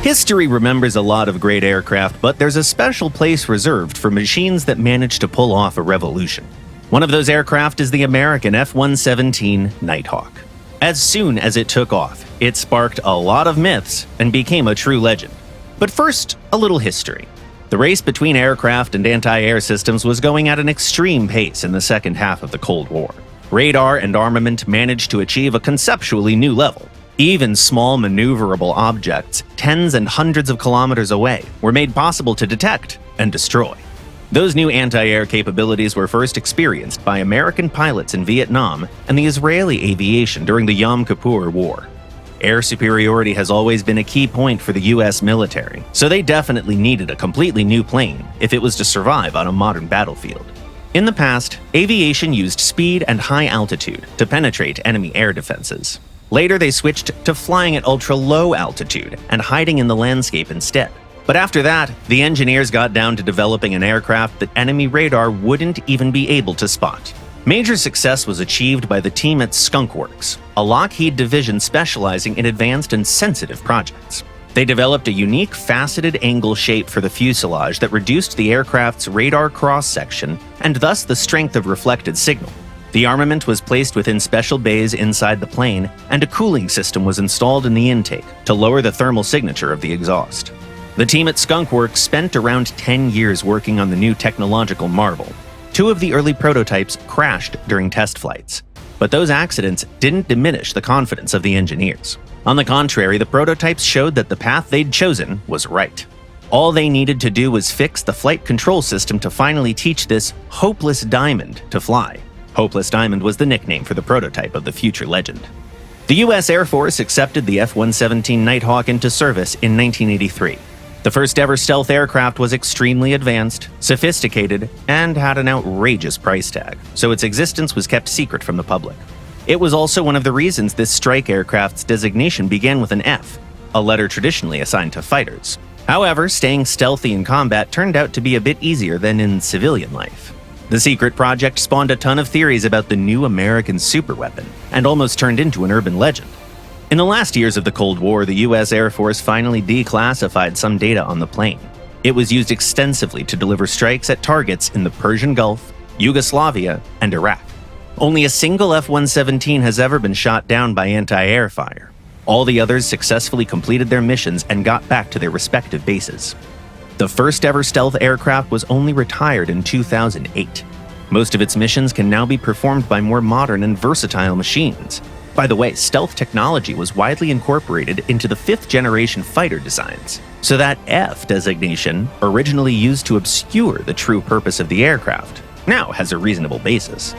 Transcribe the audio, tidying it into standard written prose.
History remembers a lot of great aircraft, but there's a special place reserved for machines that managed to pull off a revolution. One of those aircraft is the American F-117 Nighthawk. As soon as it took off, it sparked a lot of myths and became a true legend. But first, a little history. The race between aircraft and anti-air systems was going at an extreme pace in the second half of the Cold War. Radar and armament managed to achieve a conceptually new level. Even small maneuverable objects, tens and hundreds of kilometers away, were made possible to detect and destroy. Those new anti-air capabilities were first experienced by American pilots in Vietnam and the Israeli aviation during the Yom Kippur War. Air superiority has always been a key point for the US military, so they definitely needed a completely new plane if it was to survive on a modern battlefield. In the past, aviation used speed and high altitude to penetrate enemy air defenses. Later, they switched to flying at ultra-low altitude and hiding in the landscape instead. But after that, the engineers got down to developing an aircraft that enemy radar wouldn't even be able to spot. Major success was achieved by the team at Skunk Works, a Lockheed division specializing in advanced and sensitive projects. They developed a unique faceted angle shape for the fuselage that reduced the aircraft's radar cross-section and thus the strength of reflected signal. The armament was placed within special bays inside the plane, and a cooling system was installed in the intake to lower the thermal signature of the exhaust. The team at Skunk Works spent around 10 years working on the new technological marvel. 2 of the early prototypes crashed during test flights, but those accidents didn't diminish the confidence of the engineers. On the contrary, the prototypes showed that the path they'd chosen was right. All they needed to do was fix the flight control system to finally teach this hopeless diamond to fly. Hopeless Diamond was the nickname for the prototype of the future legend. The US Air Force accepted the F-117 Nighthawk into service in 1983. The first ever stealth aircraft was extremely advanced, sophisticated, and had an outrageous price tag, so its existence was kept secret from the public. It was also one of the reasons this strike aircraft's designation began with an F, a letter traditionally assigned to fighters. However, staying stealthy in combat turned out to be a bit easier than in civilian life. The secret project spawned a ton of theories about the new American superweapon, and almost turned into an urban legend. In the last years of the Cold War, the US Air Force finally declassified some data on the plane. It was used extensively to deliver strikes at targets in the Persian Gulf, Yugoslavia, and Iraq. Only a single F-117 has ever been shot down by anti-air fire. All the others successfully completed their missions and got back to their respective bases. The first ever stealth aircraft was only retired in 2008. Most of its missions can now be performed by more modern and versatile machines. By the way, stealth technology was widely incorporated into the 5th-generation fighter designs, so that F designation, originally used to obscure the true purpose of the aircraft, now has a reasonable basis.